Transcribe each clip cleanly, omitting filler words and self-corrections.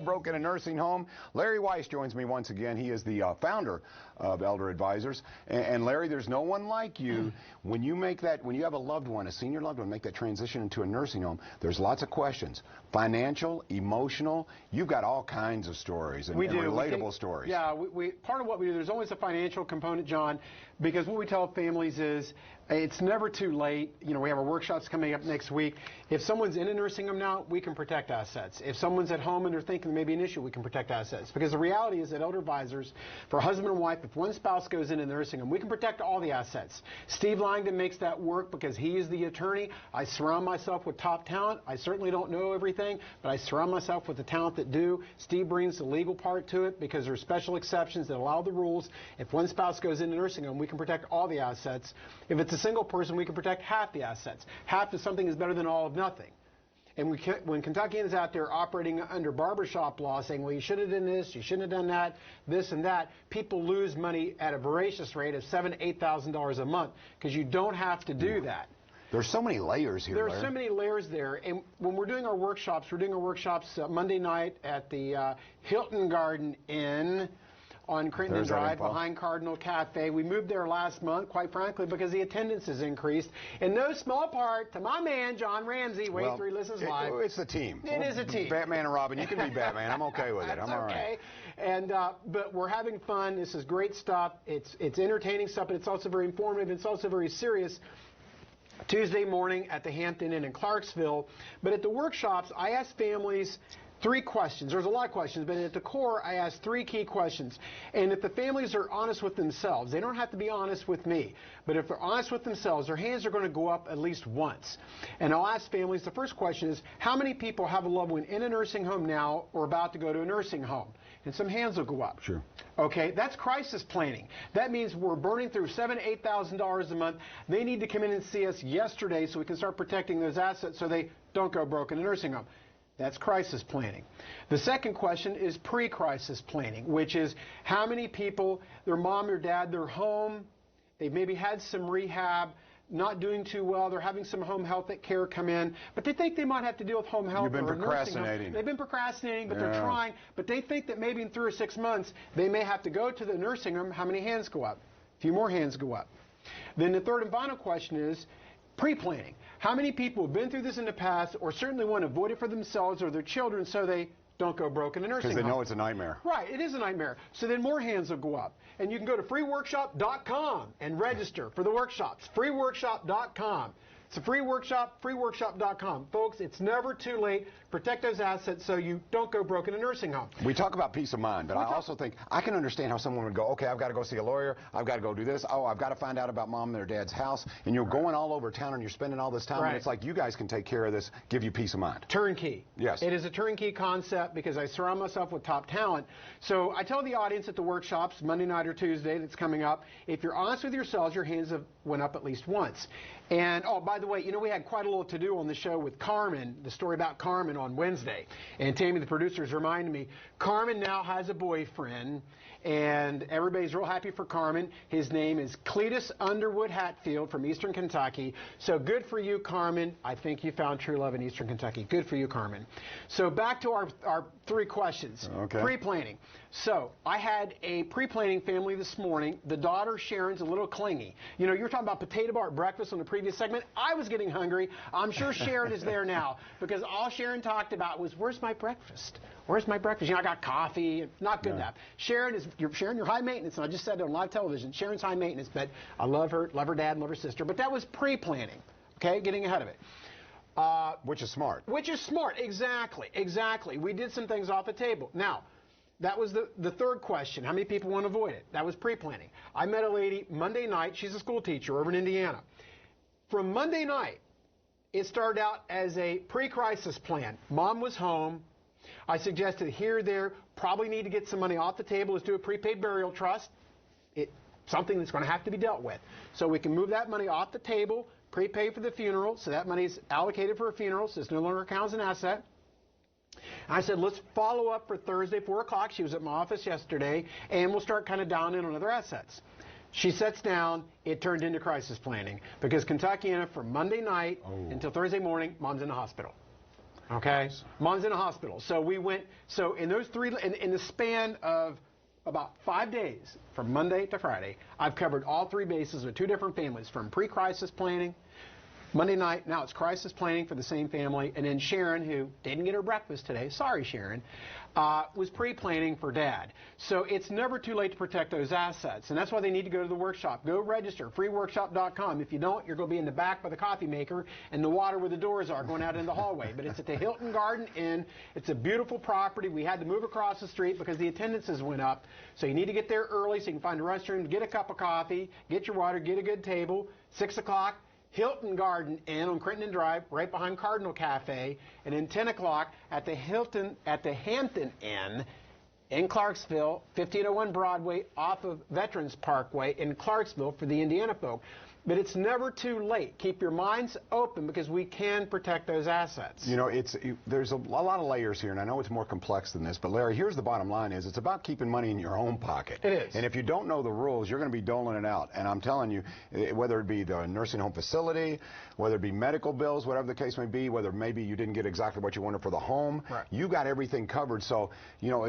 broke in a nursing home. Larry Weiss joins me once again. He is the founder of Elder Advisors. And Larry, there's no one like you. When you have a loved one, a senior loved one, make that transition into a nursing home, there's lots of questions. Financial, emotional, you've got all kinds of stories and relatable stories. Yeah, part of what we do, there's always a financial component, John, because what we tell families is it's never too late. You know, we have our workshops coming up next week. If someone's in a nursing home now, we can protect assets. If someone's at home and they're thinking there may be an issue, we can protect assets. Because the reality is that Elder Advisors, for husband and wife, if one spouse goes in a nursing home, we can protect all the assets. Steve Langdon makes that work because he is the attorney. I surround myself with top talent. I certainly don't know everything, but I surround myself with the talent that do. Steve brings the legal part to it because there's special exceptions that allow the rules. If one spouse goes in a nursing home, we can protect all the assets. If it's a single person, we can protect half the assets. Half of something is better than all of nothing. And when Kentuckians out there operating under barbershop law saying, well, you should have done this, you shouldn't have done that, this and that, people lose money at a voracious rate of $7,000 to $8,000 a month because you don't have to do that. There's so many layers here, There are so many layers there. And when we're doing our workshops, Monday night at the Hilton Garden Inn on Crittenden Drive behind Cardinal Cafe. We moved there last month, quite frankly, because the attendance has increased. In no small part to my man, John Ramsey. Wait till he listens live. It's the team. It is a team. Batman and Robin. You can be Batman. I'm okay with it. I'm all right. And but we're having fun. This is great stuff. It's entertaining stuff, but it's also very informative. It's also very serious. Tuesday morning at the Hampton Inn in Clarksville. But at the workshops, I ask families 3 questions. There's a lot of questions, but at the core, I ask 3 key questions. And if the families are honest with themselves, they don't have to be honest with me, but if they're honest with themselves, their hands are going to go up at least once. And I'll ask families, the first question is, how many people have a loved one in a nursing home now or about to go to a nursing home? And some hands will go up. Sure. Okay, that's crisis planning. That means we're burning through $7,000 to $8,000 a month. They need to come in and see us yesterday so we can start protecting those assets so they don't go broke in a nursing home. That's crisis planning. The second question is pre-crisis planning, which is how many people, their mom or dad, they're home, they've maybe had some rehab, not doing too well, they're having some home health care come in, but they think they might have to deal with home health. You've been procrastinating. They've been procrastinating, but they're trying, but they think that maybe in 3 or 6 months they may have to go to the nursing home. How many hands go up? A few more hands go up. Then the third and final question is pre-planning. How many people have been through this in the past or certainly want to avoid it for themselves or their children so they don't go broke in a nursing home? Because they know it's a nightmare. Right, it is a nightmare. So then more hands will go up. And you can go to freeworkshop.com and register for the workshops. freeworkshop.com. It's a free workshop, freeworkshop.com. Folks, it's never too late. Protect those assets so you don't go broke in a nursing home. We talk about peace of mind, but I also think I can understand how someone would go, okay, I've got to go see a lawyer, I've got to go do this, oh, I've got to find out about mom and their dad's house, and you're going all over town and you're spending all this time, and it's like you guys can take care of this, give you peace of mind. Turnkey. Yes. It is a turnkey concept because I surround myself with top talent. So I tell the audience at the workshops, Monday night or Tuesday that's coming up, if you're honest with yourselves, your hands have went up at least once. And, oh, by the way, you know, we had quite a little to do on the show with Carmen, the story about Carmen on Wednesday. And Tammy, the producers, reminded me, Carmen now has a boyfriend, and everybody's real happy for Carmen. His name is Cletus Underwood Hatfield from Eastern Kentucky. So good for you, Carmen. I think you found true love in Eastern Kentucky. Good for you, Carmen. So back to our 3 questions. Okay. Pre-planning. So I had a pre-planning family this morning. The daughter, Sharon's a little clingy. You know, you were talking about potato bar at breakfast on the previous segment. I was getting hungry. I'm sure Sharon is there now because all Sharon talked about was, where's my breakfast? Where's my breakfast? You know, I got coffee. Not good enough. Sharon, you're high maintenance, and I just said it on live television. Sharon's high maintenance, but I love her dad, love her sister. But that was pre-planning, okay, getting ahead of it. Which is smart. Which is smart, exactly, exactly. We did some things off the table. Now, that was the third question. How many people want to avoid it? That was pre-planning. I met a lady Monday night. She's a school teacher over in Indiana. From Monday night, it started out as a pre-crisis plan. Mom was home. I suggested here, there, probably need to get some money off the table. Let's do a prepaid burial trust. Something that's going to have to be dealt with. So we can move that money off the table, prepay for the funeral, so that money is allocated for a funeral, so it's no longer counts as an asset. I said, let's follow up for Thursday, 4 o'clock. She was at my office yesterday, and we'll start kind of down in on other assets. She sits down. It turned into crisis planning because Kentuckiana from Monday night until Thursday morning, mom's in the hospital. Okay, Mom's in a hospital. So we went. So in those in the span of about 5 days, from Monday to Friday, I've covered all 3 bases with 2 different families, from pre-crisis planning. Monday night, now it's crisis planning for the same family, and then Sharon, who didn't get her breakfast today, sorry Sharon, was pre-planning for Dad. So it's never too late to protect those assets, and that's why they need to go to the workshop. Go register, freeworkshop.com. If you don't, you're going to be in the back by the coffee maker and the water where the doors are going out in the hallway. But it's at the Hilton Garden Inn. It's a beautiful property. We had to move across the street because the attendances went up. So you need to get there early so you can find a restroom, get a cup of coffee, get your water, get a good table. 6 o'clock. Hilton Garden Inn on Crittenden Drive, right behind Cardinal Cafe, and then 10 o'clock at the Hampton Inn in Clarksville, 1501 Broadway, off of Veterans Parkway in Clarksville for the Indiana folk. But it's never too late. Keep your minds open because we can protect those assets. You know, there's a lot of layers here, and I know it's more complex than this, but Larry, here's the bottom line is it's about keeping money in your own pocket. It is. And if you don't know the rules, you're going to be doling it out. And I'm telling you, whether it be the nursing home facility, whether it be medical bills, whatever the case may be, whether maybe you didn't get exactly what you wanted for the home, right. You got everything covered. So, you know,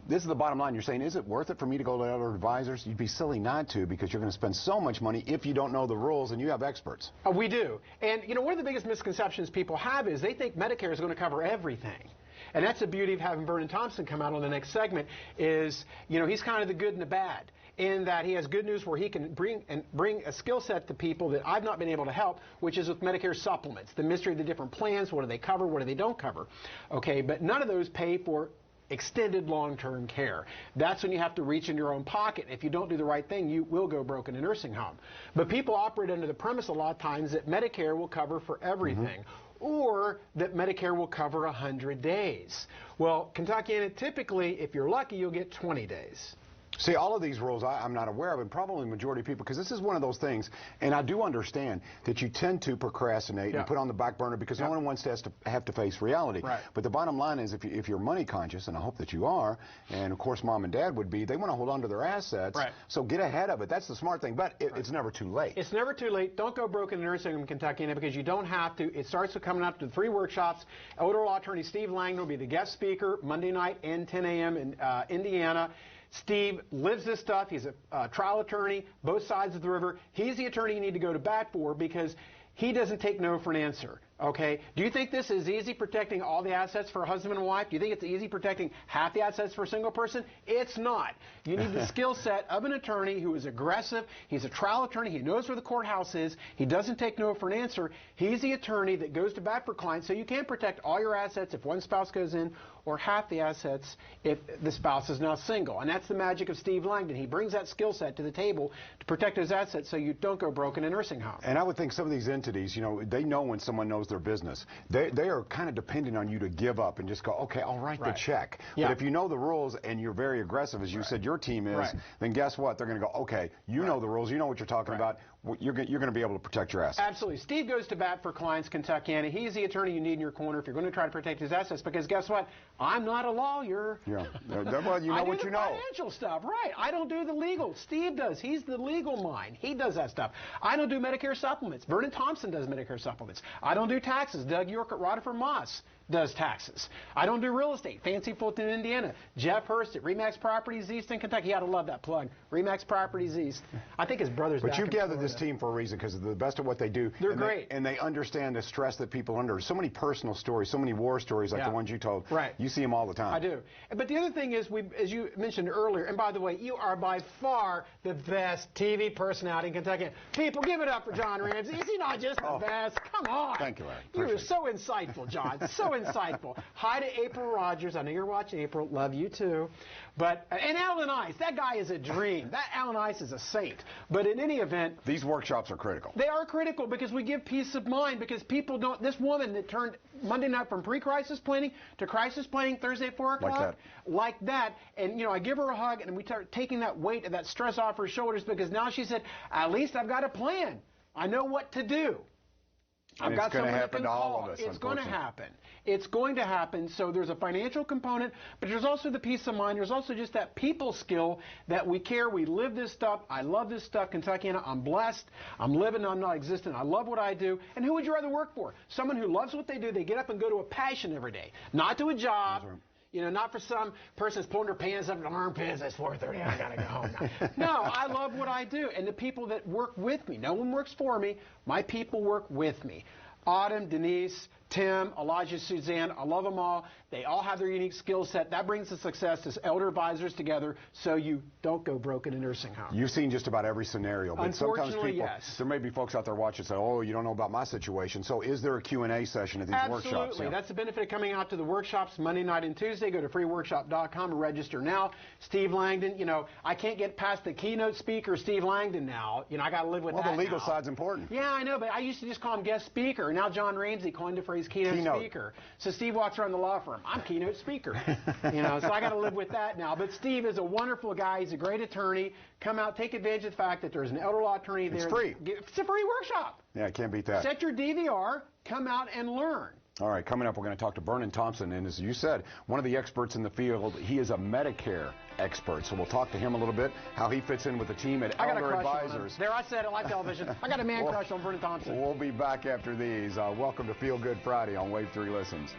this is the bottom line. You're saying, is it worth it for me to go to Elder Advisors? You'd be silly not to, because you're going to spend so much money if you don't know the rules, and you have experts. We do. And, you know, one of the biggest misconceptions people have is they think Medicare is going to cover everything. And that's the beauty of having Vernon Thompson come out on the next segment is, you know, he's kind of the good and the bad, in that he has good news where he can bring a skill set to people that I've not been able to help, which is with Medicare supplements, the mystery of the different plans, what do they cover, what do they don't cover. Okay, but none of those pay for extended long-term care. That's when you have to reach in your own pocket. If you don't do the right thing, you will go broke in a nursing home. But people operate under the premise a lot of times that Medicare will cover for everything. Or that Medicare will cover 100 days. Well, Kentuckiana, typically, if you're lucky, you'll get 20 days. See, all of these rules I'm not aware of, and probably the majority of people, because this is one of those things, and I do understand that you tend to procrastinate and put on the back burner because no one wants to have to face reality. Right. But the bottom line is, if you're money conscious, and I hope that you are, and of course Mom and Dad would be, they want to hold on to their assets. Right. So get ahead of it. That's the smart thing. But it's never too late. It's never too late. Don't go broke in a nursing home in Kentucky because you don't have to. It starts with coming out to the 3 workshops. Elder law attorney Steve Langdon will be the guest speaker Monday night and 10 a.m. in Indiana. Steve lives this stuff. He's a trial attorney, both sides of the river. He's the attorney you need to go to bat for because he doesn't take no for an answer. Okay? Do you think this is easy protecting all the assets for a husband and wife? Do you think it's easy protecting half the assets for a single person? It's not. You need the skill set of an attorney who is aggressive. He's a trial attorney. He knows where the courthouse is. He doesn't take no for an answer. He's the attorney that goes to bat for clients so you can protect all your assets if one spouse goes in or half the assets if the spouse is now single. And that's the magic of Steve Langdon. He brings that skill set to the table to protect his assets so you don't go broke in a nursing home. And I would think some of these entities, you know, they know when someone knows their business. They are kind of dependent on you to give up and just go, okay, I'll write the check. Yeah. But if you know the rules and you're very aggressive, as you said your team is, then guess what? They're going to go, okay, you know the rules, you know what you're talking about. You're going to be able to protect your assets. Absolutely. Steve goes to bat for clients, Kentuckiana. He's the attorney you need in your corner if you're going to try to protect his assets because guess what? I'm not a lawyer. Yeah. Well, you know what you know. I do the financial stuff, right. I don't do the legal. Steve does. He's the legal mind. He does that stuff. I don't do Medicare supplements. Vernon Thompson does Medicare supplements. I don't do taxes. Doug York at Rutherford Moss does taxes. I don't do real estate. Fancy Fulton, Indiana. Jeff Hurst at Remax Properties East in Kentucky. You ought to love that plug. Remax Properties East. I think his brother's But back you in gathered Florida. this team for a reason because they're the best at what they do. They're great. And they understand the stress that people are under. So many personal stories, so many war stories like the ones you told. Right. You see them all the time. I do. But the other thing is, as you mentioned earlier, and by the way, you are by far the best TV personality in Kentucky. People, give it up for John Ramsey. Is he not just the best? Come on. Thank you, Larry. You are so insightful, John. So insightful. Hi to April Rogers. I know you're watching, April. Love you, too. And Alan Ice. That guy is a dream. That Alan Ice is a saint. But in any event... These workshops are critical. They are critical because we give peace of mind because people don't... This woman that turned Monday night from pre-crisis planning to crisis planning Thursday at 4 o'clock. Like that. And, you know, I give her a hug and we start taking that weight and that stress off her shoulders because now she said, at least I've got a plan. I know what to do. I've And got it's going to someone that happen can to all call. of us, It's going to unfortunately. happen. It's going to happen. So there's a financial component, but there's also the peace of mind. There's also just that people skill that we care. We live this stuff. I love this stuff, Kentuckiana. I'm blessed. I'm living. I'm not existing. I love what I do. And who would you rather work for? Someone who loves what they do. They get up and go to a passion every day, not to a job. That's right. You know, not for some person that's pulling their pants up in their armpits. It's 4:30. I gotta go home now. No, I love what I do, and the people that work with me. No one works for me. My people work with me. Autumn, Denise, Tim, Elijah, Suzanne, I love them all. They all have their unique skill set. That brings the success as elder advisors together so you don't go broke in a nursing home. You've seen just about every scenario, but sometimes Unfortunately, people, yes. there may be folks out there watching say, oh, you don't know about my situation. So is there a Q&A session at these workshops? Absolutely. Yeah. That's the benefit of coming out to the workshops Monday night and Tuesday. Go to freeworkshop.com and register now. Steve Langdon, you know, I can't get past the keynote speaker, Steve Langdon now. You know, I got to live with that Well, the legal now. side's important. Yeah, I know, but I used to just call him guest speaker. Now John Ramsey coined the phrase keynote speaker. So Steve walks around the law firm. I'm keynote speaker. You know, so I got to live with that now. But Steve is a wonderful guy. He's a great attorney. Come out, take advantage of the fact that there's an elder law attorney there. It's free. It's a free workshop. Yeah, I can't beat that. Set your DVR, come out and learn. All right, coming up, we're going to talk to Vernon Thompson, and as you said, one of the experts in the field. He is a Medicare expert, so we'll talk to him a little bit, how he fits in with the team at I got a Elder crush on Advisors. him. There, I said it, live television. I got a man crush on Vernon Thompson. We'll be back after these. Welcome to Feel Good Friday on Wave 3 Listens.